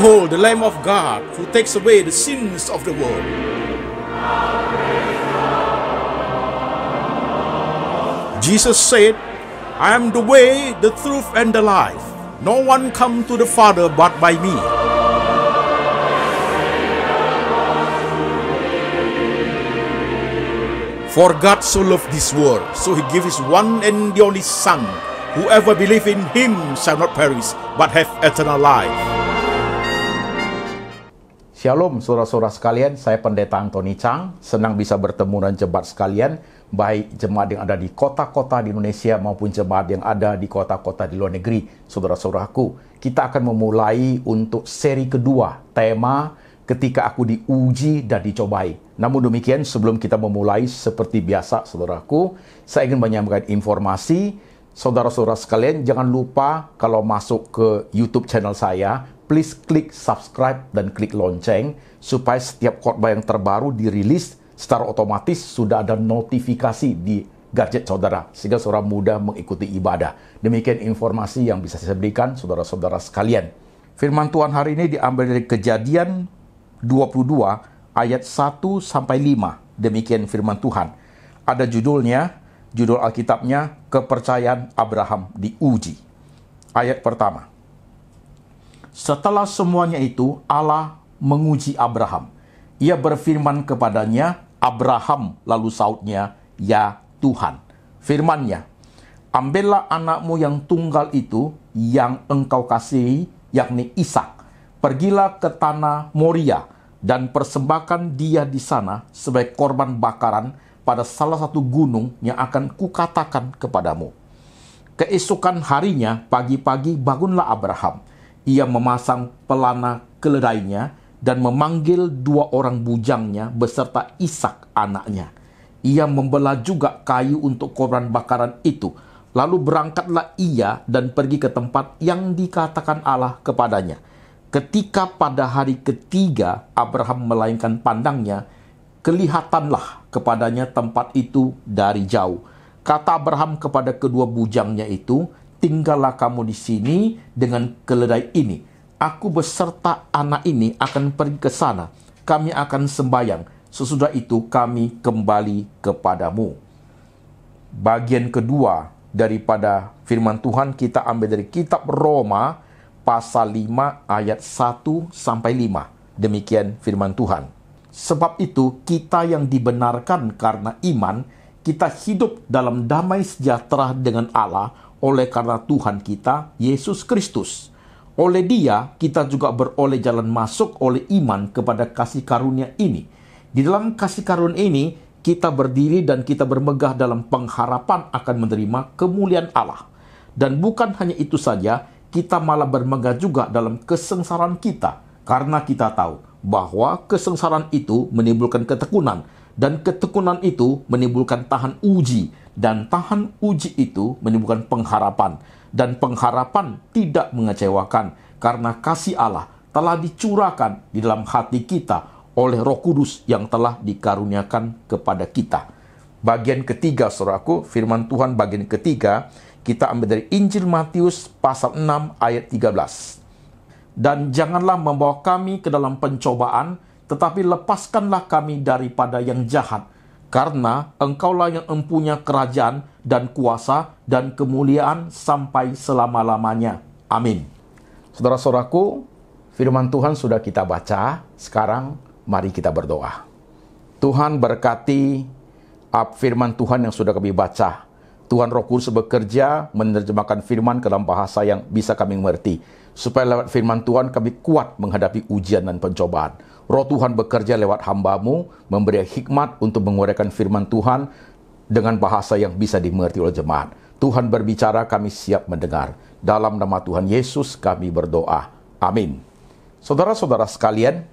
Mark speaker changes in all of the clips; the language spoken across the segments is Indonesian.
Speaker 1: Behold, the Lamb of God who takes away the sins of the world. Jesus said, I am the way, the truth, and the life. No one come to the Father but by me. For God so loved this world, so he gave his one and the only Son. Whoever believe in him shall not perish, but have eternal life.
Speaker 2: Shalom saudara-saudara sekalian, saya Pendeta Antoni Chang. Senang bisa bertemu dan jemaat sekalian, baik jemaat yang ada di kota-kota di Indonesia maupun jemaat yang ada di kota-kota di luar negeri. Saudara-saudaraku, kita akan memulai untuk seri kedua, tema ketika aku diuji dan dicobai. Namun demikian, sebelum kita memulai seperti biasa, saudaraku, saya ingin menyampaikan informasi. Saudara-saudara sekalian, jangan lupa kalau masuk ke YouTube channel saya, please klik subscribe dan klik lonceng, supaya setiap khotbah yang terbaru dirilis secara otomatis sudah ada notifikasi di gadget saudara, sehingga saudara mudah mengikuti ibadah. Demikian informasi yang bisa saya berikan, saudara-saudara sekalian. Firman Tuhan hari ini diambil dari Kejadian 22 ayat 1-5. Demikian firman Tuhan. Ada judulnya, judul Alkitabnya, Kepercayaan Abraham diuji. Ayat pertama. Setelah semuanya itu, Allah menguji Abraham. Ia berfirman kepadanya, Abraham, lalu sautnya, ya Tuhan. Firman-Nya, ambillah anakmu yang tunggal itu, yang engkau kasihi, yakni Ishak. Pergilah ke tanah Moria, dan persembahkan dia di sana sebagai korban bakaran pada salah satu gunung yang akan kukatakan kepadamu. Keesokan harinya, pagi-pagi bangunlah Abraham. Ia memasang pelana keledainya dan memanggil 2 orang bujangnya beserta Ishak anaknya. Ia membelah juga kayu untuk korban bakaran itu. Lalu berangkatlah ia dan pergi ke tempat yang dikatakan Allah kepadanya. Ketika pada hari ketiga Abraham melayangkan pandangnya, kelihatanlah kepadanya tempat itu dari jauh. Kata Abraham kepada kedua bujangnya itu, tinggallah kamu di sini dengan keledai ini. Aku beserta anak ini akan pergi ke sana. Kami akan sembahyang. Sesudah itu kami kembali kepadamu. Bagian kedua daripada firman Tuhan kita ambil dari kitab Roma pasal 5 ayat 1-5. Demikian firman Tuhan. Sebab itu kita yang dibenarkan karena iman, kita hidup dalam damai sejahtera dengan Allah oleh karena Tuhan kita, Yesus Kristus. Oleh Dia, kita juga beroleh jalan masuk oleh iman kepada kasih karunia ini. Di dalam kasih karunia ini, kita berdiri dan kita bermegah dalam pengharapan akan menerima kemuliaan Allah. Dan bukan hanya itu saja, kita malah bermegah juga dalam kesengsaraan kita. Karena kita tahu bahwa kesengsaraan itu menimbulkan ketekunan. Dan ketekunan itu menimbulkan tahan uji. Dan tahan uji itu menimbulkan pengharapan. Dan pengharapan tidak mengecewakan. Karena kasih Allah telah dicurahkan di dalam hati kita oleh Roh Kudus yang telah dikaruniakan kepada kita. Bagian ketiga, saudaraku, firman Tuhan bagian ketiga, kita ambil dari Injil Matius pasal 6 ayat 13. Dan janganlah membawa kami ke dalam pencobaan, tetapi lepaskanlah kami daripada yang jahat. Karena engkaulah yang empunya kerajaan dan kuasa dan kemuliaan sampai selama-lamanya. Amin. Saudara-saudaraku, firman Tuhan sudah kita baca. Sekarang mari kita berdoa. Tuhan berkati firman Tuhan yang sudah kami baca. Tuhan Roh Kudus bekerja menerjemahkan firman ke dalam bahasa yang bisa kami mengerti. Supaya lewat firman Tuhan kami kuat menghadapi ujian dan pencobaan. Roh Tuhan bekerja lewat hamba-Mu, memberi hikmat untuk menguraikan firman Tuhan dengan bahasa yang bisa dimengerti oleh jemaat. Tuhan berbicara, kami siap mendengar. Dalam nama Tuhan Yesus kami berdoa. Amin. Saudara-saudara sekalian,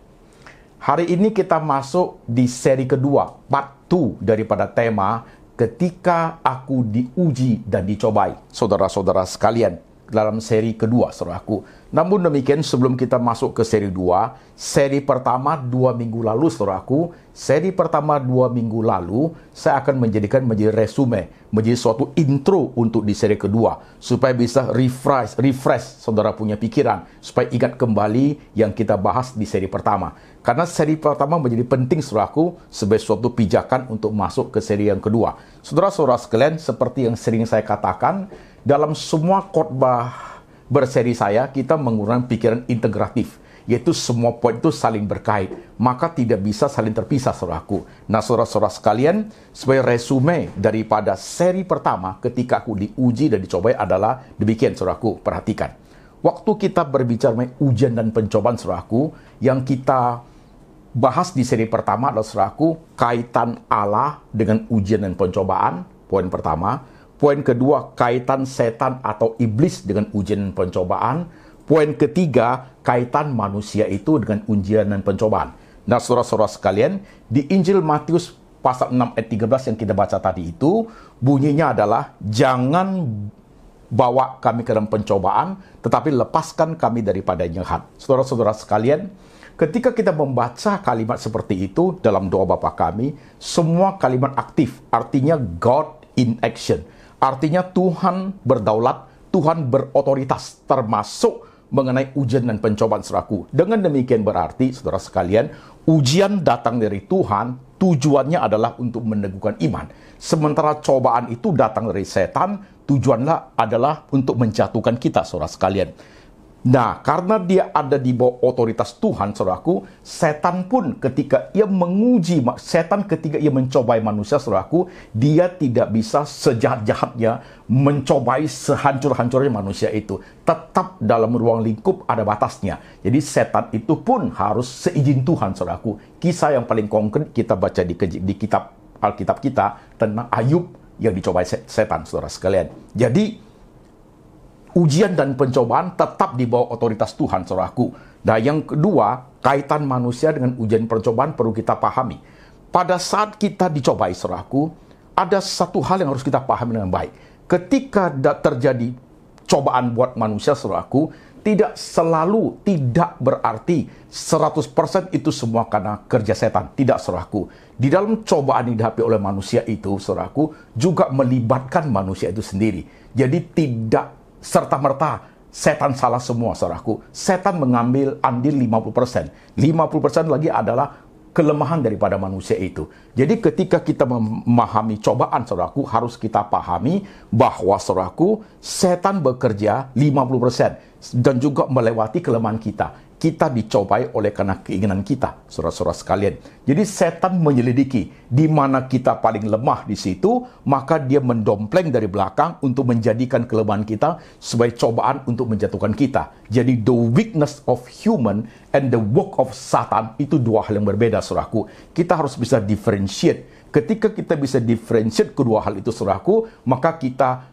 Speaker 2: hari ini kita masuk di seri kedua, part 2 daripada tema ketika aku diuji dan dicobai. Saudara-saudara sekalian, dalam seri kedua, saudaraku, Namun demikian, sebelum kita masuk ke seri 2, seri pertama 2 minggu lalu, saudaraku, seri pertama 2 minggu lalu, saya akan menjadikan menjadi resume, menjadi suatu intro untuk di seri kedua, supaya bisa refresh saudara punya pikiran, supaya ingat kembali yang kita bahas di seri pertama. Karena seri pertama menjadi penting, saudaraku, sebagai suatu pijakan untuk masuk ke seri yang kedua. Saudara-saudara sekalian, seperti yang sering saya katakan, dalam semua khotbah berseri saya, kita menggunakan pikiran integratif, yaitu semua poin itu saling berkait, maka tidak bisa saling terpisah, saudaraku. Nah, saudara-saudara sekalian, sebagai resume daripada seri pertama ketika aku diuji dan dicobai adalah demikian, saudaraku. Perhatikan, waktu kita berbicara mengenai ujian dan pencobaan, saudaraku, yang kita bahas di seri pertama adalah, saudaraku, kaitan Allah dengan ujian dan pencobaan, poin pertama. Poin kedua, kaitan setan atau iblis dengan ujian dan pencobaan. Poin ketiga, kaitan manusia itu dengan ujian dan pencobaan. Nah, saudara-saudara sekalian, di Injil Matius pasal 6 ayat 13 yang kita baca tadi itu, bunyinya adalah, jangan bawa kami ke dalam pencobaan, tetapi lepaskan kami daripada yang jahat. Saudara-saudara sekalian, ketika kita membaca kalimat seperti itu dalam doa Bapa kami, semua kalimat aktif, artinya God in action. Artinya Tuhan berdaulat, Tuhan berotoritas, termasuk mengenai ujian dan pencobaan, saudaraku. Dengan demikian berarti, saudara sekalian, ujian datang dari Tuhan, tujuannya adalah untuk meneguhkan iman. Sementara cobaan itu datang dari setan, tujuannya adalah untuk menjatuhkan kita, saudara sekalian. Nah, karena dia ada di bawah otoritas Tuhan, saudaraku, setan pun ketika ia menguji, setan ketika ia mencobai manusia, saudaraku, dia tidak bisa sejahat-jahatnya mencobai sehancur-hancurnya manusia itu. Tetap dalam ruang lingkup ada batasnya. Jadi setan itu pun harus seizin Tuhan, saudaraku. Kisah yang paling konkret kita baca di kitab Alkitab kita tentang Ayub yang dicobai setan, saudara sekalian. Jadi ujian dan pencobaan tetap di bawah otoritas Tuhan, saudaraku. Nah, yang kedua, kaitan manusia dengan ujian pencobaan perlu kita pahami. Pada saat kita dicobai, saudaraku, ada satu hal yang harus kita pahami dengan baik. Ketika terjadi cobaan buat manusia, saudaraku, tidak selalu, tidak berarti 100% itu semua karena kerja setan. Tidak, saudaraku. Di dalam cobaan yang dihadapi oleh manusia itu, saudaraku, juga melibatkan manusia itu sendiri. Jadi tidak serta-merta setan salah semua, saudaraku. Setan mengambil andil 50%. 50% lagi adalah kelemahan daripada manusia itu. Jadi ketika kita memahami cobaan, saudaraku, harus kita pahami bahwa, saudaraku, setan bekerja 50% dan juga melewati kelemahan kita. Kita dicobai oleh karena keinginan kita, saudara-saudara sekalian. Jadi setan menyelidiki di mana kita paling lemah di situ, maka dia mendompleng dari belakang untuk menjadikan kelemahan kita sebagai cobaan untuk menjatuhkan kita. Jadi the weakness of human and the work of Satan itu dua hal yang berbeda, saudaraku. Kita harus bisa differentiate. Ketika kita bisa differentiate kedua hal itu, saudaraku, maka kita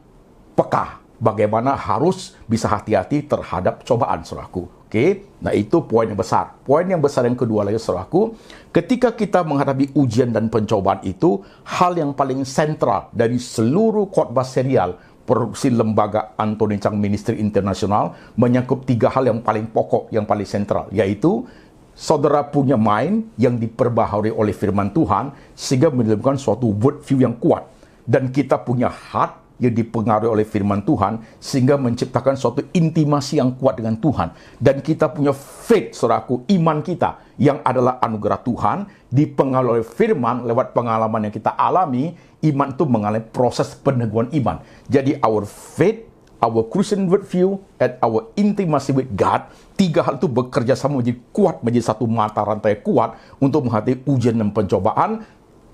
Speaker 2: peka bagaimana harus bisa hati-hati terhadap cobaan, saudaraku. Oke, nah itu poin yang besar. Poin yang besar yang kedua lagi, saudaraku, ketika kita menghadapi ujian dan pencobaan itu, hal yang paling sentral dari seluruh khotbah serial produksi lembaga Anthony Chang Ministry International menyangkut 3 hal yang paling pokok, yang paling sentral, yaitu saudara punya mind yang diperbaharui oleh firman Tuhan sehingga menimbulkan suatu worldview yang kuat, dan kita punya heart yang dipengaruhi oleh firman Tuhan sehingga menciptakan suatu intimasi yang kuat dengan Tuhan, dan kita punya faith, saudaraku, iman kita yang adalah anugerah Tuhan dipengaruhi oleh firman lewat pengalaman yang kita alami. Iman itu mengalami proses peneguhan iman. Jadi our faith, our Christian worldview, and our intimacy with God, 3 hal itu bekerja sama menjadi kuat, menjadi satu mata rantai kuat untuk menghadapi ujian dan pencobaan.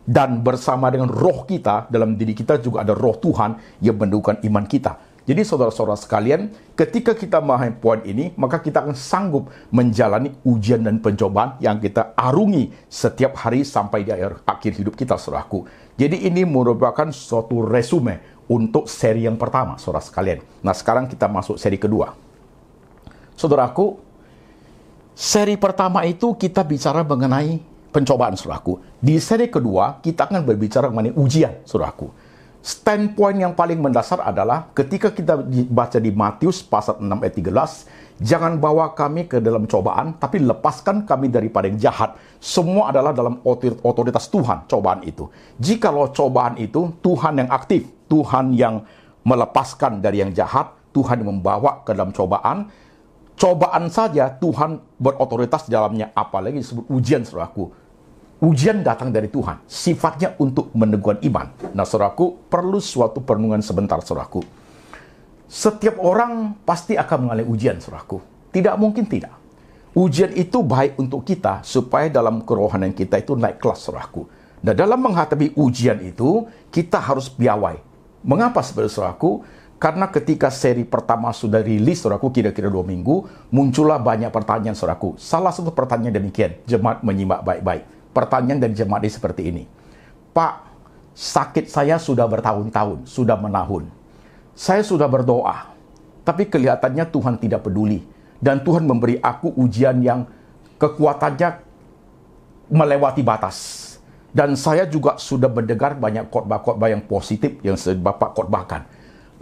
Speaker 2: Dan bersama dengan roh kita, dalam diri kita juga ada roh Tuhan yang mendukung iman kita. Jadi saudara-saudara sekalian, ketika kita memahami poin ini, maka kita akan sanggup menjalani ujian dan pencobaan yang kita arungi setiap hari sampai di akhir hidup kita, saudaraku. Jadi ini merupakan suatu resume untuk seri yang pertama, saudara sekalian. Nah, sekarang kita masuk seri kedua. Saudaraku, seri pertama itu kita bicara mengenai pencobaan, saudaraku. Di seri kedua, kita akan berbicara mengenai ujian, saudaraku. Standpoint yang paling mendasar adalah ketika kita baca di Matius pasal 6 ayat 13, jangan bawa kami ke dalam cobaan, tapi lepaskan kami daripada yang jahat. Semua adalah dalam otoritas Tuhan, cobaan itu. Jikalau cobaan itu Tuhan yang aktif, Tuhan yang melepaskan dari yang jahat, Tuhan yang membawa ke dalam cobaan, cobaan saja Tuhan berotoritas di dalamnya, apalagi disebut ujian, saudaraku. Ujian datang dari Tuhan, sifatnya untuk meneguhkan iman. Nah, saudaraku, perlu suatu perenungan sebentar, saudaraku. Setiap orang pasti akan mengalami ujian, saudaraku. Tidak mungkin tidak. Ujian itu baik untuk kita, supaya dalam kerohanian kita itu naik kelas, saudaraku. Nah, dalam menghadapi ujian itu, kita harus piawai. Mengapa sebenarnya, saudaraku? Karena ketika seri pertama sudah rilis, saudaraku, kira-kira 2 minggu, muncullah banyak pertanyaan, saudaraku. Salah satu pertanyaan demikian, jemaat menyimak baik-baik. Pertanyaan dari jemaat ini seperti ini. Pak, sakit saya sudah bertahun-tahun, sudah menahun. Saya sudah berdoa, tapi kelihatannya Tuhan tidak peduli. Dan Tuhan memberi aku ujian yang kekuatannya melewati batas. Dan saya juga sudah mendengar banyak khotbah-khotbah yang positif yang Bapak khotbahkan.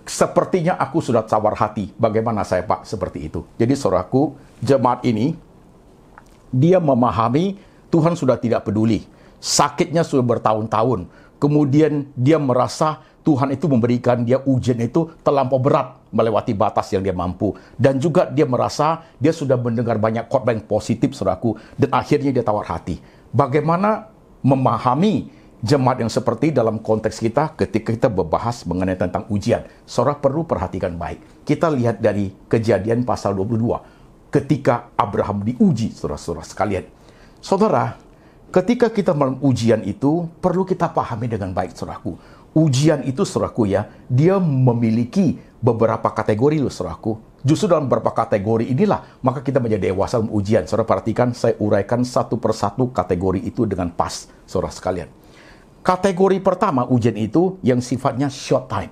Speaker 2: Sepertinya aku sudah tawar hati. Bagaimana saya, Pak? Seperti itu. Jadi, saudaraku, jemaat ini, dia memahami Tuhan sudah tidak peduli. Sakitnya sudah bertahun-tahun. Kemudian dia merasa Tuhan itu memberikan dia ujian itu terlampau berat, melewati batas yang dia mampu. Dan juga dia merasa dia sudah mendengar banyak khotbah yang positif, saudaraku. Dan akhirnya dia tawar hati. Bagaimana memahami jemaat yang seperti dalam konteks kita ketika kita berbahas mengenai tentang ujian? Saudara perlu perhatikan baik. Kita lihat dari Kejadian pasal 22. Ketika Abraham diuji, saudara-saudara sekalian. Saudara, ketika kita dalam ujian itu, perlu kita pahami dengan baik, saudaraku. Ujian itu, saudaraku ya, dia memiliki beberapa kategori loh, saudaraku. Justru dalam beberapa kategori inilah, maka kita menjadi dewasa dalam ujian. Saudara perhatikan, saya uraikan satu persatu kategori itu dengan pas, saudara sekalian. Kategori pertama, ujian itu yang sifatnya short time.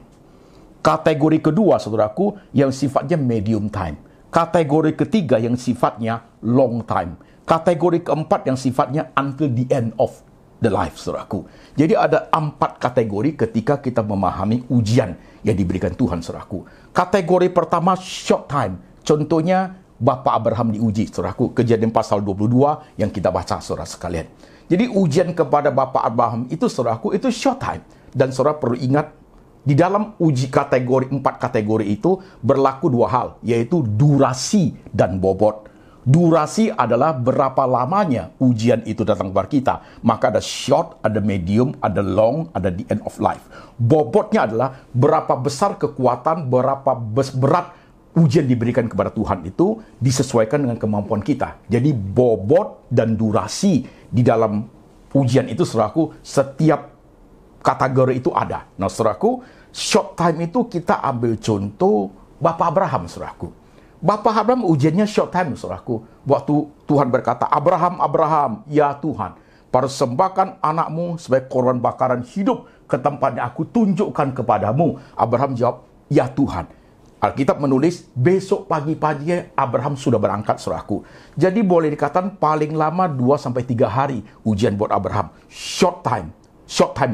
Speaker 2: Kategori kedua, saudaraku, yang sifatnya medium time. Kategori ketiga yang sifatnya long time. Kategori keempat yang sifatnya until the end of the life, saudaraku. Jadi ada 4 kategori ketika kita memahami ujian yang diberikan Tuhan, saudaraku. Kategori pertama, short time. Contohnya, Bapak Abraham diuji, saudaraku. Kejadian pasal 22 yang kita baca, saudara sekalian. Jadi ujian kepada Bapak Abraham itu, saudaraku, itu short time. Dan saudara perlu ingat, di dalam uji kategori 4 kategori itu berlaku 2 hal, yaitu durasi dan bobot. Durasi adalah berapa lamanya ujian itu datang kepada kita. Maka ada short, ada medium, ada long, ada the end of life. Bobotnya adalah berapa besar kekuatan, berapa berat ujian diberikan kepada Tuhan itu disesuaikan dengan kemampuan kita. Jadi bobot dan durasi di dalam ujian itu, saudaraku, setiap kategori itu ada. Nah, saudaraku, short time itu kita ambil contoh Bapak Abraham, saudaraku. Bapak Abraham ujiannya short time, saudaraku. Waktu Tuhan berkata, Abraham, Abraham, ya Tuhan, persembahkan anakmu sebagai korban bakaran hidup ke tempat yang aku tunjukkan kepadamu. Abraham jawab, ya Tuhan. Alkitab menulis, besok pagi-pagi Abraham sudah berangkat, saudaraku. Jadi boleh dikatakan paling lama 2-3 hari ujian buat Abraham. Short time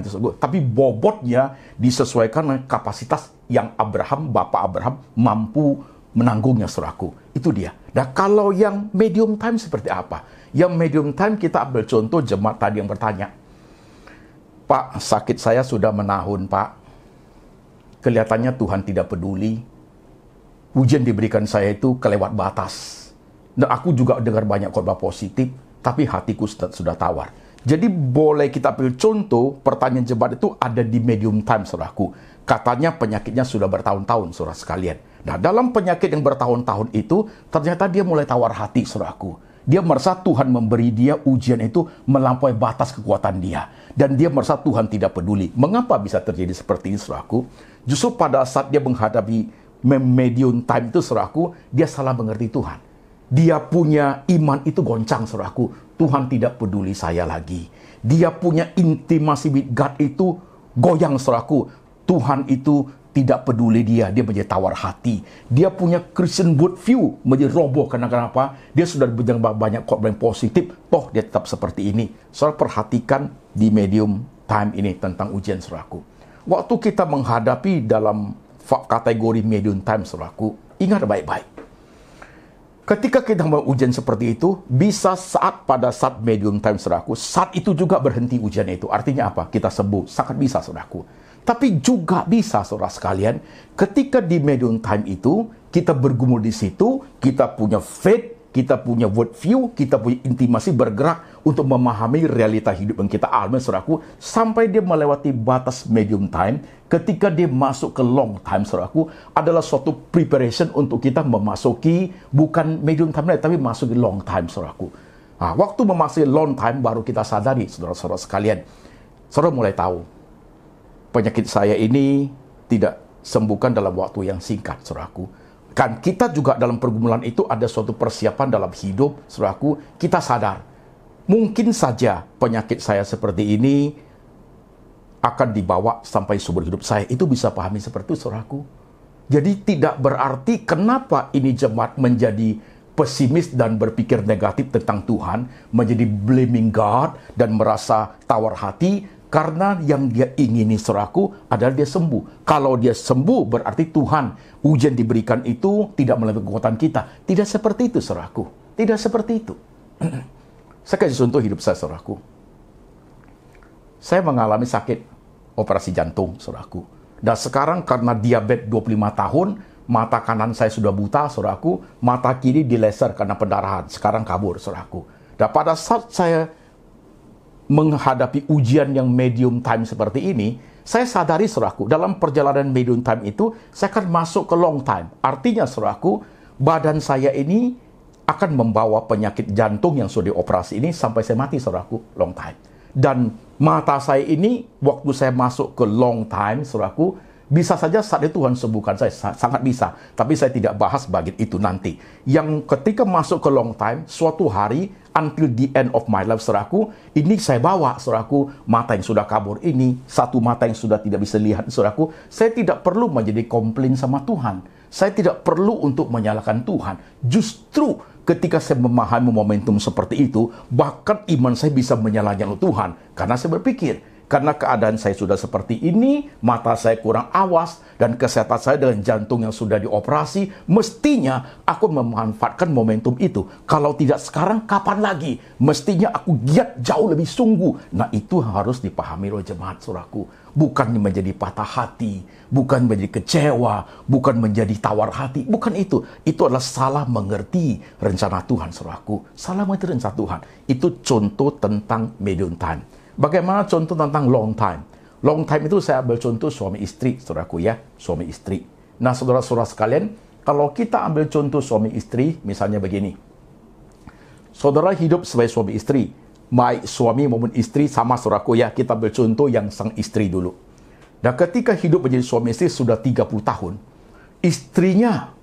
Speaker 2: tersebut. Tapi bobotnya disesuaikan dengan kapasitas yang Bapak Abraham mampu menanggungnya, saudaraku. Itu dia. Nah, kalau yang medium time seperti apa? Yang medium time kita ambil contoh jemaat tadi yang bertanya, Pak, sakit saya sudah menahun, Pak. Kelihatannya Tuhan tidak peduli. Ujian diberikan saya itu kelewat batas. Dan aku juga dengar banyak khotbah positif, tapi hatiku sudah tawar. Jadi boleh kita ambil contoh, pertanyaan jemaat itu ada di medium time, saudaraku. Katanya penyakitnya sudah bertahun-tahun, saudara sekalian. Nah, dalam penyakit yang bertahun-tahun itu, ternyata dia mulai tawar hati, saudaraku. Dia merasa Tuhan memberi dia ujian itu melampaui batas kekuatan dia. Dan dia merasa Tuhan tidak peduli. Mengapa bisa terjadi seperti ini, saudaraku? Justru pada saat dia menghadapi medium time itu, saudaraku, dia salah mengerti Tuhan. Dia punya iman itu goncang, saudaraku. Tuhan tidak peduli saya lagi. Dia punya intimasi with God itu goyang, saudaraku. Tuhan itu tidak peduli dia menjadi tawar hati. Dia punya Christian world view menjadi roboh. Kenapa? Dia sudah mendengar banyak khotbah yang positif, toh dia tetap seperti ini. Saudara perhatikan di medium time ini tentang ujian, saudaraku. waktu kita menghadapi dalam kategori medium time, saudaraku, ingat baik-baik. Ketika kita ujian seperti itu, bisa pada saat medium time, saudaraku, saat itu juga berhenti ujian itu. Artinya apa? Kita sembuh. Sangat bisa, saudaraku. Tapi juga bisa, saudara sekalian, ketika di medium time itu, kita bergumul di situ, kita punya faith, kita punya world view, kita punya intimasi bergerak untuk memahami realita hidup yang kita alami, saudaraku, sampai dia melewati batas medium time. Ketika dia masuk ke long time, saudaraku, adalah suatu preparation untuk kita memasuki bukan medium time lagi, tapi masuk ke long time, saudaraku. Nah, waktu memasuki long time baru kita sadari, saudara-saudara sekalian, saudara mulai tahu penyakit saya ini tidak sembuhkan dalam waktu yang singkat, saudaraku. Kan kita juga dalam pergumulan itu ada suatu persiapan dalam hidup, saudaraku. Kita sadar, mungkin saja penyakit saya seperti ini akan dibawa sampai seumur hidup saya. Itu bisa pahami seperti itu, saudaraku. Jadi tidak berarti kenapa ini jemaat menjadi pesimis dan berpikir negatif tentang Tuhan, menjadi blaming God dan merasa tawar hati, karena yang dia ingini, saudaraku, adalah dia sembuh. Kalau dia sembuh, berarti Tuhan, ujian diberikan itu tidak melalui kekuatan kita. Tidak seperti itu, saudaraku. Tidak seperti itu. Saya kasih contoh hidup saya, saudaraku. Saya mengalami sakit operasi jantung, saudaraku. Dan sekarang karena diabetes 25 tahun, mata kanan saya sudah buta, saudaraku. Mata kiri dilaser karena pendarahan. Sekarang kabur, saudaraku. Dan pada saat saya menghadapi ujian yang medium time seperti ini, saya sadari, saudaraku, dalam perjalanan medium time itu, saya akan masuk ke long time. Artinya, saudaraku, badan saya ini akan membawa penyakit jantung yang sudah dioperasi ini sampai saya mati, saudaraku, long time. Dan mata saya ini, waktu saya masuk ke long time, saudaraku, bisa saja saat itu Tuhan sembuhkan saya, sangat bisa. Tapi saya tidak bahas bagian itu nanti. Yang ketika masuk ke long time, suatu hari, until the end of my life, saudaraku, ini saya bawa, saudaraku, mata yang sudah kabur ini, satu mata yang sudah tidak bisa lihat, saudaraku. Saya tidak perlu menjadi komplain sama Tuhan. Saya tidak perlu untuk menyalahkan Tuhan. Justru ketika saya memahami momentum seperti itu, bahkan iman saya bisa menyalahkan Tuhan. Karena saya berpikir, karena keadaan saya sudah seperti ini, mata saya kurang awas, dan kesehatan saya dengan jantung yang sudah dioperasi, mestinya aku memanfaatkan momentum itu. Kalau tidak sekarang, kapan lagi? Mestinya aku giat jauh lebih sungguh. Nah, itu harus dipahami oleh jemaat, saudaraku. Bukan menjadi patah hati, bukan menjadi kecewa, bukan menjadi tawar hati. Bukan itu. Itu adalah salah mengerti rencana Tuhan, saudaraku. Salah mengerti rencana Tuhan. Itu contoh tentang medium time. Bagaimana contoh tentang long time? Long time itu saya ambil contoh suami istri, saudaraku ya, suami istri. Nah, saudara-saudara sekalian, kalau kita ambil contoh suami istri, misalnya begini. Saudara hidup sebagai suami istri, baik suami maupun istri sama, saudaraku ya, kita ambil contoh yang sang istri dulu. Dan ketika hidup menjadi suami istri sudah 30 tahun, istrinya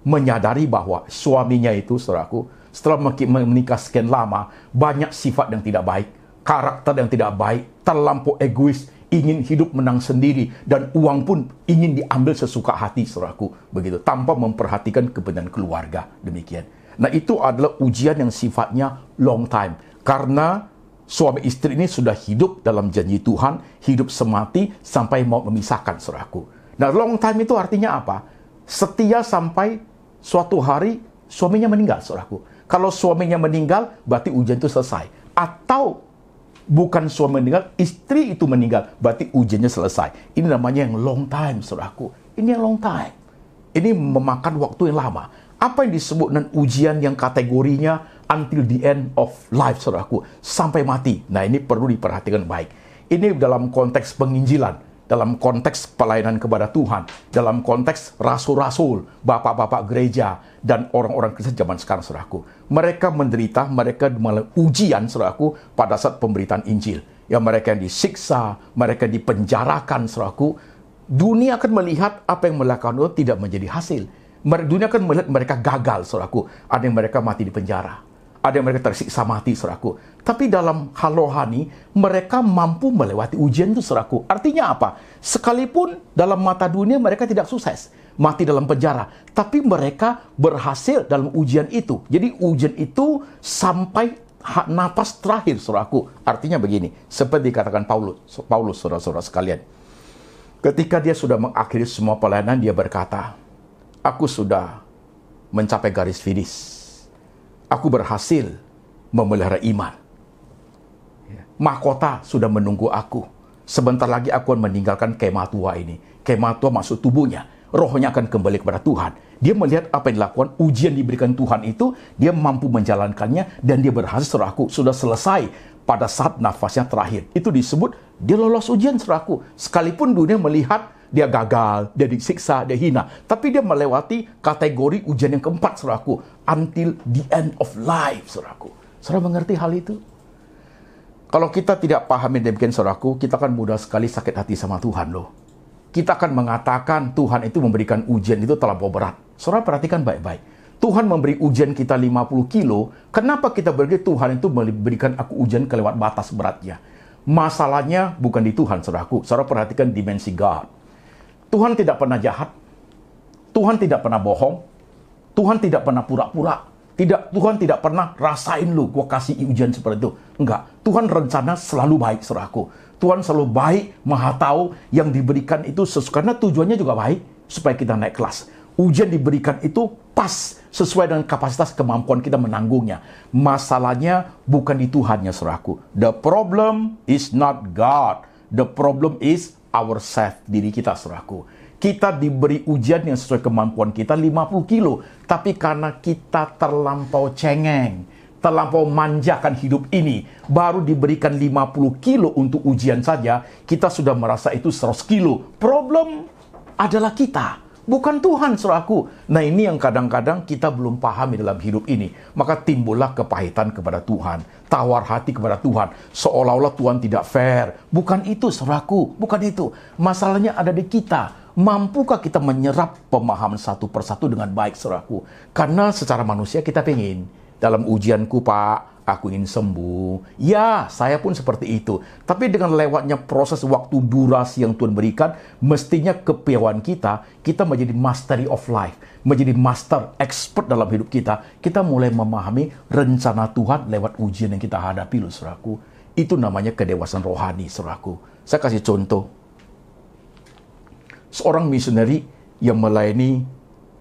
Speaker 2: menyadari bahwa suaminya itu, saudaraku, setelah menikah sekian lama, banyak sifat yang tidak baik. Karakter yang tidak baik, terlampau egois, ingin hidup menang sendiri, dan uang pun ingin diambil sesuka hati, saudaraku, begitu, tanpa memperhatikan kepentingan keluarga, demikian. Nah, itu adalah ujian yang sifatnya long time, karena suami istri ini sudah hidup dalam janji Tuhan, hidup semati sampai mau memisahkan, saudaraku. Nah, long time itu artinya apa? Setia sampai suatu hari suaminya meninggal, saudaraku. Kalau suaminya meninggal, berarti ujian itu selesai. Atau bukan suami meninggal, istri itu meninggal, berarti ujiannya selesai. Ini namanya yang long time, saudaraku. Ini yang long time. Ini memakan waktu yang lama. Apa yang disebut dengan ujian yang kategorinya until the end of life, saudaraku, sampai mati. Nah, ini perlu diperhatikan baik. Ini dalam konteks penginjilan, dalam konteks pelayanan kepada Tuhan, dalam konteks rasul-rasul, bapak-bapak gereja, dan orang-orang Kristen zaman sekarang, saudaraku. Mereka menderita, mereka melalui ujian, saudaraku, pada saat pemberitaan Injil. Ya, mereka yang disiksa, mereka dipenjarakan, saudaraku. Dunia akan melihat apa yang melakukan itu tidak menjadi hasil. Dunia akan melihat mereka gagal, saudaraku. Ada yang mereka mati di penjara. Ada yang mereka tersiksa mati, saudaraku. Tapi dalam hal rohani, mereka mampu melewati ujian itu, saudaraku. Artinya apa? Sekalipun dalam mata dunia mereka tidak sukses, mati dalam penjara, tapi mereka berhasil dalam ujian itu. Jadi ujian itu sampai napas terakhir, saudaraku. Artinya begini, seperti dikatakan Paulus, saudara-saudara sekalian. Ketika dia sudah mengakhiri semua pelayanan, dia berkata, aku sudah mencapai garis finish. Aku berhasil memelihara iman. Mahkota sudah menunggu aku. Sebentar lagi aku akan meninggalkan kemah tua ini. Kemah tua masuk tubuhnya. Rohnya akan kembali kepada Tuhan. Dia melihat apa yang dilakukan, ujian diberikan Tuhan itu, dia mampu menjalankannya, dan dia berhasil, saudaraku, sudah selesai pada saat nafasnya terakhir. Itu disebut dia lolos ujian, saudaraku. Sekalipun dunia melihat dia gagal, dia disiksa, dia hina. Tapi dia melewati kategori ujian yang keempat, saudaraku. Until the end of life, saudaraku. Saudara mengerti hal itu? Kalau kita tidak pahami demikian, saudaraku, kita akan mudah sekali sakit hati sama Tuhan loh. Kita akan mengatakan Tuhan itu memberikan ujian itu terlampau berat. Saudara perhatikan baik-baik. Tuhan memberi ujian kita 50 kilo. Kenapa kita berpikir Tuhan itu memberikan aku ujian kelewat batas beratnya? Masalahnya bukan di Tuhan, saudaraku. Saudara perhatikan dimensi God. Tuhan tidak pernah jahat. Tuhan tidak pernah bohong. Tuhan tidak pernah pura-pura. Tuhan tidak pernah rasain lu, gua kasih ujian seperti itu. Enggak. Tuhan rencana selalu baik, saudaraku. Tuhan selalu baik, maha tahu yang diberikan itu karena tujuannya juga baik supaya kita naik kelas. Ujian diberikan itu pas sesuai dengan kapasitas kemampuan kita menanggungnya. Masalahnya bukan di Tuhannya, saudaraku. The problem is not God. The problem is ourselves, diri kita, saudaraku. Kita diberi ujian yang sesuai kemampuan kita 50 kilo. Tapi karena kita terlampau cengeng, terlampau manjakan hidup ini, baru diberikan 50 kilo untuk ujian saja, kita sudah merasa itu 100 kilo. Problem adalah kita, bukan Tuhan, saudaraku. Nah, ini yang kadang-kadang kita belum pahami dalam hidup ini. Maka timbullah kepahitan kepada Tuhan, tawar hati kepada Tuhan, seolah-olah Tuhan tidak fair. Bukan itu, saudaraku, bukan itu. Masalahnya ada di kita. Mampukah kita menyerap pemahaman satu persatu dengan baik, saudaraku? Karena secara manusia kita pengen, dalam ujianku, Pak, aku ingin sembuh. Ya, saya pun seperti itu. Tapi dengan lewatnya proses waktu durasi yang Tuhan berikan, mestinya kepiawaian kita menjadi mastery of life. Menjadi master, expert dalam hidup kita. Kita mulai memahami rencana Tuhan lewat ujian yang kita hadapi, loh, saudaraku. Itu namanya kedewasaan rohani, saudaraku. Saya kasih contoh. Seorang misioneri yang melayani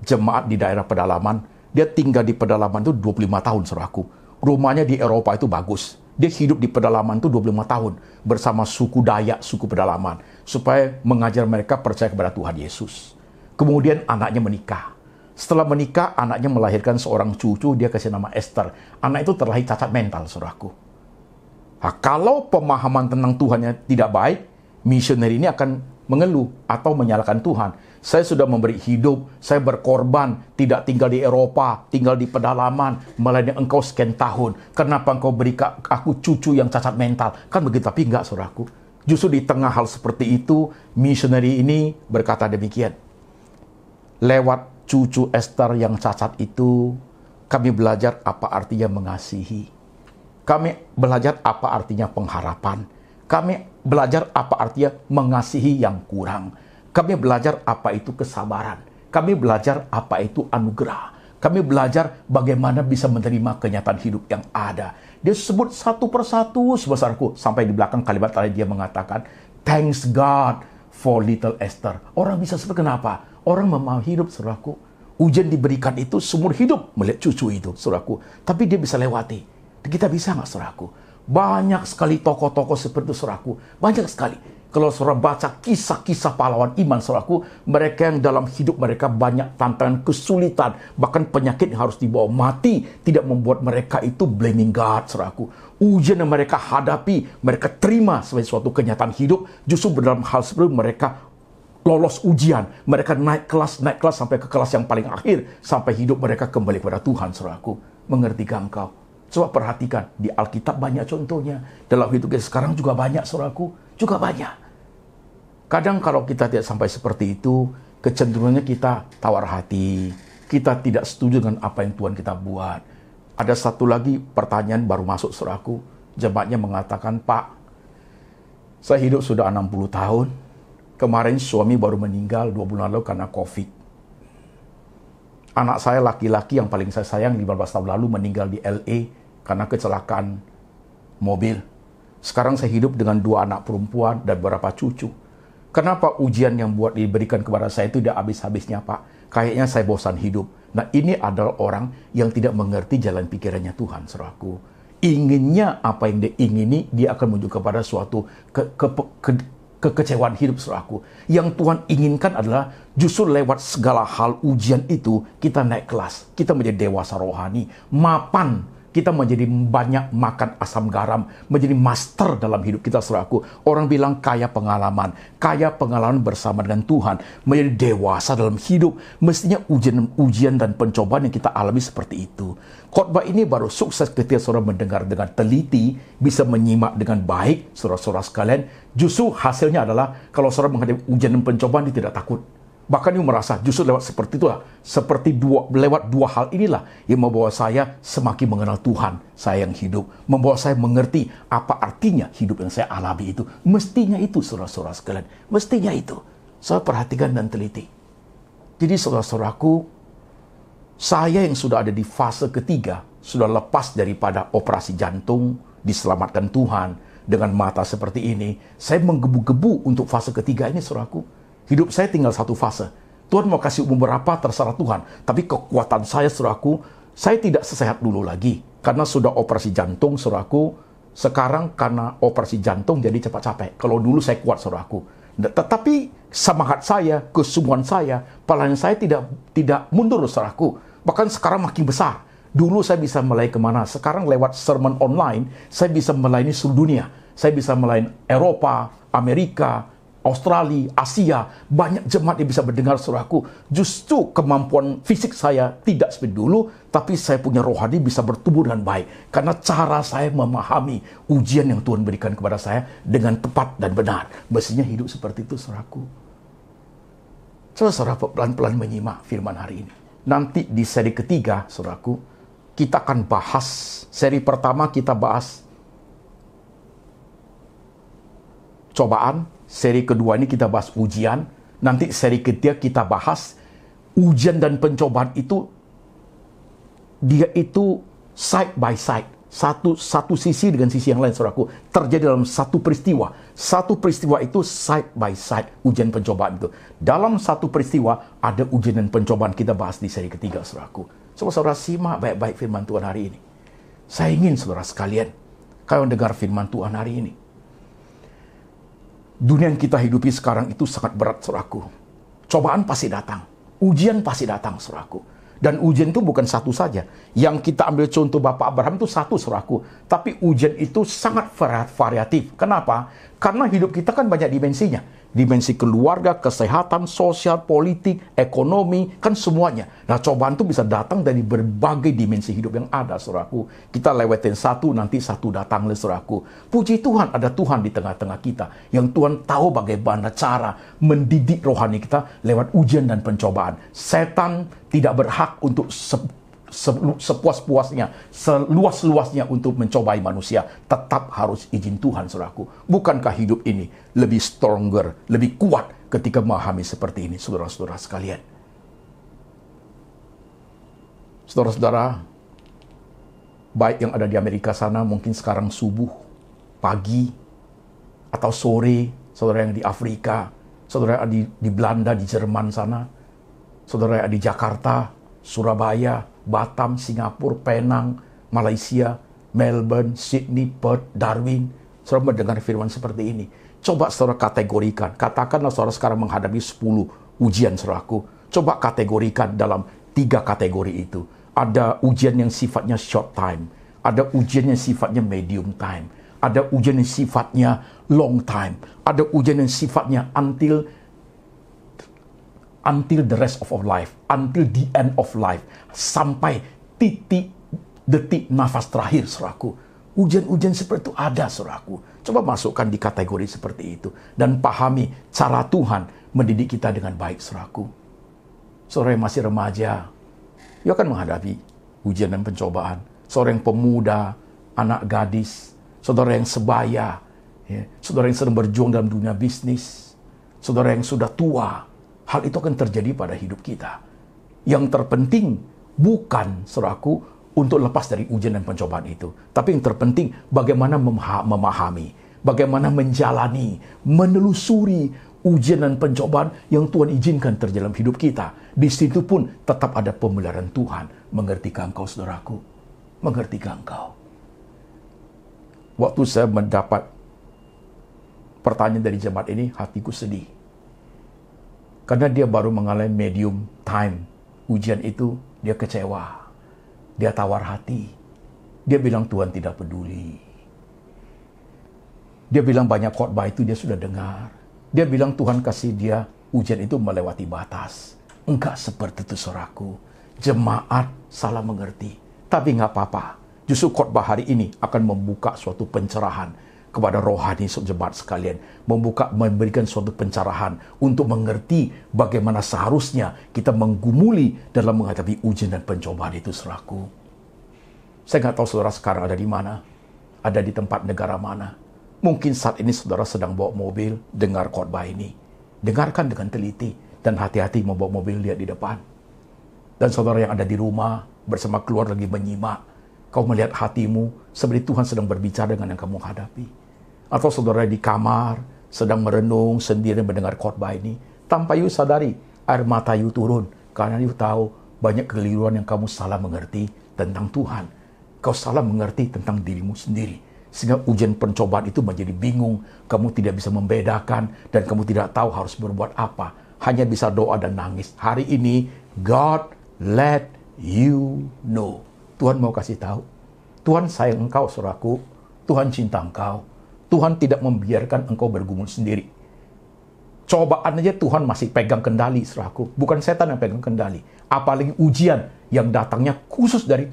Speaker 2: jemaat di daerah pedalaman, dia tinggal di pedalaman itu 25 tahun, saudaraku. Rumahnya di Eropa itu bagus. Dia hidup di pedalaman itu 25 tahun bersama suku Dayak, suku pedalaman, supaya mengajar mereka percaya kepada Tuhan Yesus. Kemudian anaknya menikah. Setelah menikah, anaknya melahirkan seorang cucu, dia kasih nama Esther. Anak itu terlahir cacat mental, saudaraku. Nah, kalau pemahaman tentang Tuhannya tidak baik, misioneri ini akan mengeluh atau menyalahkan Tuhan. Saya sudah memberi hidup, saya berkorban, tidak tinggal di Eropa, tinggal di pedalaman, melayani engkau sekian tahun. Kenapa engkau beri aku cucu yang cacat mental? Kan begitu, tapi enggak, saudaraku. Justru di tengah hal seperti itu, misioneri ini berkata demikian. Lewat cucu Esther yang cacat itu, kami belajar apa artinya mengasihi. Kami belajar apa artinya pengharapan. Kami belajar apa artinya mengasihi yang kurang. Kami belajar apa itu kesabaran. Kami belajar apa itu anugerah. Kami belajar bagaimana bisa menerima kenyataan hidup yang ada. Dia sebut satu persatu, sebesarku. Sampai di belakang kalimat tadi dia mengatakan, thanks God for little Esther. Orang bisa seperti kenapa? Orang memahami hidup, saudaraku. Ujian diberikan itu seumur hidup melihat cucu itu, saudaraku. Tapi dia bisa lewati. Kita bisa nggak, saudaraku? Banyak sekali tokoh-tokoh seperti itu, saudaraku. Banyak sekali. Kalau saudara baca kisah-kisah pahlawan iman, saudaraku, mereka yang dalam hidup mereka banyak tantangan, kesulitan, bahkan penyakit yang harus dibawa mati, tidak membuat mereka itu blaming God, saudaraku. Ujian yang mereka hadapi, mereka terima sebagai suatu kenyataan hidup, justru dalam hal seperti itu mereka lolos ujian. Mereka naik kelas sampai ke kelas yang paling akhir, sampai hidup mereka kembali kepada Tuhan, saudaraku. Mengertikah engkau? Coba perhatikan, di Alkitab banyak contohnya. Dalam hidup kita sekarang juga banyak, saudaraku. Juga banyak. Kadang kalau kita tidak sampai seperti itu, kecenderungannya kita tawar hati. Kita tidak setuju dengan apa yang Tuhan kita buat. Ada satu lagi pertanyaan baru masuk, saudaraku. Jemaatnya mengatakan, Pak, saya hidup sudah 60 tahun. Kemarin suami baru meninggal 2 bulan lalu karena COVID. Anak saya laki-laki yang paling saya sayang 15 tahun lalu meninggal di LA karena kecelakaan mobil. Sekarang saya hidup dengan 2 anak perempuan dan beberapa cucu. Kenapa ujian yang buat diberikan kepada saya itu tidak habis-habisnya, Pak? Kayaknya saya bosan hidup. Nah, ini adalah orang yang tidak mengerti jalan pikirannya Tuhan, saudaraku. Inginnya apa yang dia ingini, dia akan menuju kepada suatu kekecewaan hidup, saudaraku. Yang Tuhan inginkan adalah justru lewat segala hal ujian itu, kita naik kelas. Kita menjadi dewasa rohani, mapan. Kita menjadi banyak makan asam garam, menjadi master dalam hidup kita, saudaraku. Orang bilang kaya pengalaman bersama dengan Tuhan, menjadi dewasa dalam hidup. Mestinya ujian dan pencobaan yang kita alami seperti itu. Khotbah ini baru sukses ketika saudara mendengar dengan teliti, bisa menyimak dengan baik, saudara-saudara sekalian. Justru hasilnya adalah kalau saudara menghadapi ujian dan pencobaan, dia tidak takut. Bahkan dia merasa justru lewat seperti itulah, lewat dua hal inilah yang membawa saya semakin mengenal Tuhan, saya yang hidup, membawa saya mengerti apa artinya hidup yang saya alami itu. Mestinya itu, saudara-saudara sekalian, mestinya itu. Saya perhatikan dan teliti. Jadi saudara-saudaraku, saya yang sudah ada di fase ketiga, sudah lepas daripada operasi jantung, diselamatkan Tuhan dengan mata seperti ini, saya menggebu-gebu untuk fase ketiga ini, saudaraku. Hidup saya tinggal satu fase. Tuhan mau kasih umur berapa, terserah Tuhan. Tapi kekuatan saya, saudaraku, saya tidak sesehat dulu lagi. Karena sudah operasi jantung, saudaraku. Sekarang karena operasi jantung jadi cepat capek. Kalau dulu saya kuat, saudaraku. Tetapi semangat saya, kesungguhan saya, pelayanan saya tidak mundur, saudaraku. Bahkan sekarang makin besar. Dulu saya bisa melayani kemana. Sekarang lewat sermon online, saya bisa melayani seluruh dunia. Saya bisa melayani Eropa, Amerika, Australia, Asia, banyak jemaat yang bisa mendengar, saudaraku. Justru kemampuan fisik saya tidak seperti dulu, tapi saya punya rohani bisa bertumbuh dengan baik. Karena cara saya memahami ujian yang Tuhan berikan kepada saya dengan tepat dan benar. Mestinya hidup seperti itu, saudaraku. Coba saudara pelan-pelan menyimak firman hari ini. Nanti di seri ketiga, saudaraku, kita akan bahas, seri pertama kita bahas cobaan. Seri kedua ini kita bahas ujian. Nanti seri ketiga kita bahas ujian dan pencobaan itu, dia itu side by side. Satu sisi dengan sisi yang lain, saudaraku. Terjadi dalam satu peristiwa. Satu peristiwa itu side by side, ujian pencobaan itu. Dalam satu peristiwa ada ujian dan pencobaan, kita bahas di seri ketiga, saudaraku. Saudara simak baik-baik firman Tuhan hari ini. Saya ingin saudara sekalian, kalau dengar firman Tuhan hari ini, dunia yang kita hidupi sekarang itu sangat berat, saudaraku. Cobaan pasti datang. Ujian pasti datang, saudaraku. Dan ujian itu bukan satu saja. Yang kita ambil contoh Bapak Abraham itu satu, saudaraku. Tapi ujian itu sangat variatif. Kenapa? Karena hidup kita kan banyak dimensinya. Dimensi keluarga, kesehatan, sosial, politik, ekonomi, kan semuanya. Nah, cobaan itu bisa datang dari berbagai dimensi hidup yang ada, saudaraku. Kita lewatin satu, nanti satu datang, saudaraku. Puji Tuhan, ada Tuhan di tengah-tengah kita. Yang Tuhan tahu bagaimana cara mendidik rohani kita lewat ujian dan pencobaan. Setan tidak berhak untuk sepuas-puasnya, seluas-luasnya untuk mencobai manusia. Tetap harus izin Tuhan, saudaraku. Bukankah hidup ini lebih stronger, lebih kuat ketika memahami seperti ini, saudara-saudara sekalian? Saudara-saudara, baik yang ada di Amerika sana, mungkin sekarang subuh, pagi, atau sore, saudara yang di Afrika, saudara yang di Belanda, di Jerman sana, saudara yang di Jakarta, Surabaya, Batam, Singapura, Penang, Malaysia, Melbourne, Sydney, Perth, Darwin. Saudara mendengar firman seperti ini. Coba saudara kategorikan. Katakanlah saudara sekarang menghadapi 10 ujian, saudaraku. Coba kategorikan dalam 3 kategori itu. Ada ujian yang sifatnya short time. Ada ujian yang sifatnya medium time. Ada ujian yang sifatnya long time. Ada ujian yang sifatnya until the rest of our life, until the end of life, sampai detik nafas terakhir, saudaraku. Ujian-ujian seperti itu ada, saudaraku. Coba masukkan di kategori seperti itu dan pahami cara Tuhan mendidik kita dengan baik, saudaraku. Saudara yang masih remaja, dia akan menghadapi ujian dan pencobaan. Saudara yang pemuda, anak gadis, saudara yang sebaya, saudara yang sedang berjuang dalam dunia bisnis, saudara yang sudah tua. Hal itu akan terjadi pada hidup kita. Yang terpenting bukan, saudaraku, untuk lepas dari ujian dan pencobaan itu. Tapi yang terpenting bagaimana memahami, bagaimana menjalani, menelusuri ujian dan pencobaan yang Tuhan izinkan terjadi dalam hidup kita. Di situ pun tetap ada pemeliharaan Tuhan. Mengertikah engkau, saudaraku? Mengertikah engkau? Waktu saya mendapat pertanyaan dari jemaat ini, hatiku sedih. Karena dia baru mengalami medium time. Ujian itu, dia kecewa. Dia tawar hati. Dia bilang Tuhan tidak peduli. Dia bilang banyak khotbah itu dia sudah dengar. Dia bilang Tuhan kasih dia ujian itu melewati batas. Enggak seperti itu, saudaraku. Jemaat salah mengerti. Tapi nggak apa-apa. Justru khotbah hari ini akan membuka suatu pencerahan kepada rohani jemaat sekalian. Memberikan suatu pencerahan untuk mengerti bagaimana seharusnya kita menggumuli dalam menghadapi ujian dan pencobaan itu, saudaraku. Saya nggak tahu saudara sekarang ada di mana. Ada di tempat negara mana. Mungkin saat ini saudara sedang bawa mobil, dengar khotbah ini. Dengarkan dengan teliti dan hati-hati membawa mobil, lihat di depan. Dan saudara yang ada di rumah bersama keluarga lagi menyimak. Kau melihat hatimu seperti Tuhan sedang berbicara dengan yang kamu hadapi. Atau saudara di kamar sedang merenung sendiri mendengar khotbah ini. Tanpa you sadari, air mata you turun. Karena you tahu banyak kekeliruan yang kamu salah mengerti tentang Tuhan. Kau salah mengerti tentang dirimu sendiri. Sehingga ujian pencobaan itu menjadi bingung. Kamu tidak bisa membedakan dan kamu tidak tahu harus berbuat apa. Hanya bisa doa dan nangis. Hari ini, God let you know. Tuhan mau kasih tahu. Tuhan sayang engkau, saudaraku. Tuhan cinta engkau. Tuhan tidak membiarkan engkau bergumul sendiri. Cobaan aja Tuhan masih pegang kendali, saudaraku. Bukan setan yang pegang kendali. Apalagi ujian yang datangnya khusus dari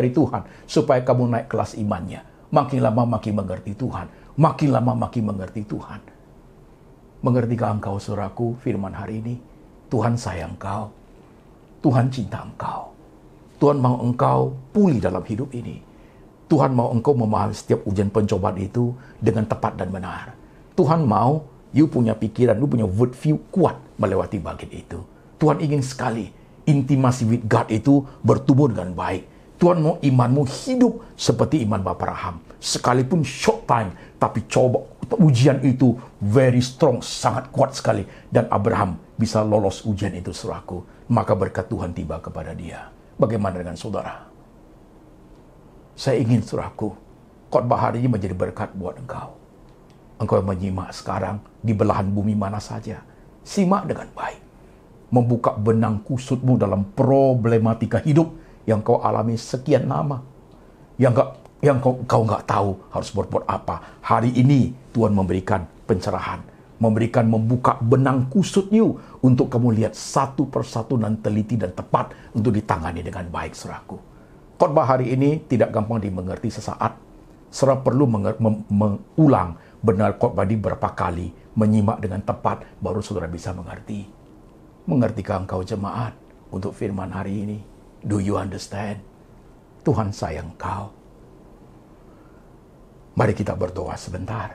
Speaker 2: Tuhan. Supaya kamu naik kelas imannya. Makin lama makin mengerti Tuhan. Makin lama makin mengerti Tuhan. Mengertikah engkau, saudaraku, firman hari ini? Tuhan sayang engkau. Tuhan cinta engkau. Tuhan mau engkau pulih dalam hidup ini. Tuhan mau engkau memahami setiap ujian pencobaan itu dengan tepat dan benar. Tuhan mau you punya pikiran, you punya worldview kuat melewati bagian itu. Tuhan ingin sekali intimasi with God itu bertumbuh dengan baik. Tuhan mau imanmu hidup seperti iman Abraham. Sekalipun short time, tapi coba ujian itu very strong, sangat kuat sekali. Dan Abraham bisa lolos ujian itu, saudaraku. Maka berkat Tuhan tiba kepada dia. Bagaimana dengan saudara? Saya ingin, saudaraku, khotbah hari ini menjadi berkat buat engkau. Engkau yang menyimak sekarang di belahan bumi mana saja. Simak dengan baik. Membuka benang kusutmu dalam problematika hidup yang kau alami sekian lama. Yang kau nggak tahu harus berbuat apa. Hari ini Tuhan memberikan pencerahan. Membuka benang kusut you untuk kamu lihat satu persatu dan teliti dan tepat untuk ditangani dengan baik, saudaraku. Khotbah hari ini tidak gampang dimengerti sesaat. Saudara perlu mengulang benar khotbah ini berapa kali, menyimak dengan tepat, baru saudara bisa mengerti. Mengertikah engkau, jemaat, untuk firman hari ini? Do you understand? Tuhan sayang kau. Mari kita berdoa sebentar.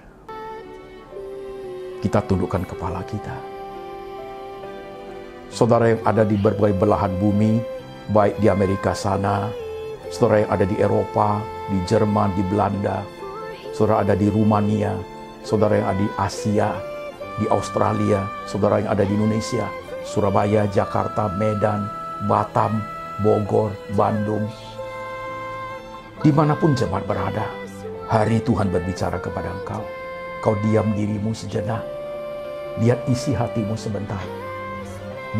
Speaker 2: Kita tundukkan kepala kita. Saudara yang ada di berbagai belahan bumi, baik di Amerika sana, saudara yang ada di Eropa, di Jerman, di Belanda, saudara ada di Rumania, saudara yang ada di Asia, di Australia, saudara yang ada di Indonesia, Surabaya, Jakarta, Medan, Batam, Bogor, Bandung. Dimanapun jemaat berada, hari Tuhan berbicara kepada engkau. Kau diam dirimu sejenak. Lihat isi hatimu sebentar.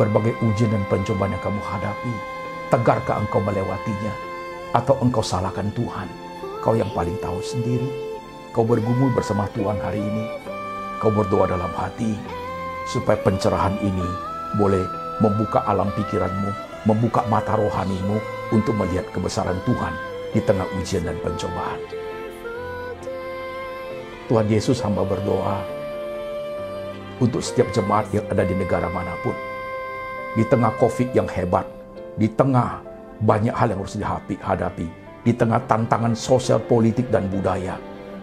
Speaker 2: Berbagai ujian dan pencobaan yang kamu hadapi, tegarkah engkau melewatinya? Atau engkau salahkan Tuhan? Kau yang paling tahu sendiri. Kau bergumul bersama Tuhan hari ini. Kau berdoa dalam hati, supaya pencerahan ini boleh membuka alam pikiranmu, membuka mata rohanimu untuk melihat kebesaran Tuhan di tengah ujian dan pencobaan. Tuhan Yesus, hamba berdoa untuk setiap jemaat yang ada di negara manapun. Di tengah COVID yang hebat, di tengah banyak hal yang harus dihadapi, di tengah tantangan sosial, politik, dan budaya,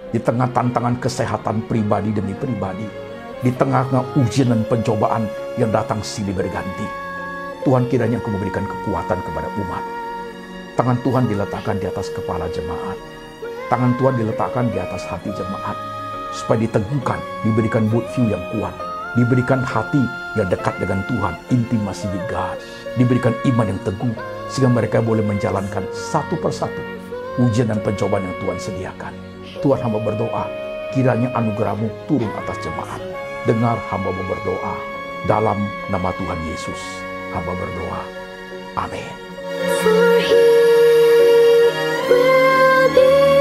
Speaker 2: di tengah tantangan kesehatan pribadi demi pribadi, di tengah ujian dan pencobaan yang datang silih berganti. Tuhan, kiranya Engkau memberikan kekuatan kepada umat. Tangan Tuhan diletakkan di atas kepala jemaat. Tangan Tuhan diletakkan di atas hati jemaat, supaya diteguhkan, diberikan worldview yang kuat, diberikan hati yang dekat dengan Tuhan, intimacy with God, diberikan iman yang teguh, sehingga mereka boleh menjalankan satu persatu ujian dan pencobaan yang Tuhan sediakan. Tuhan, hamba berdoa, kiranya anugerah-Mu turun atas jemaat. Dengar hamba-Mu berdoa, dalam nama Tuhan Yesus, hamba berdoa. Amin.
Speaker 3: For He will be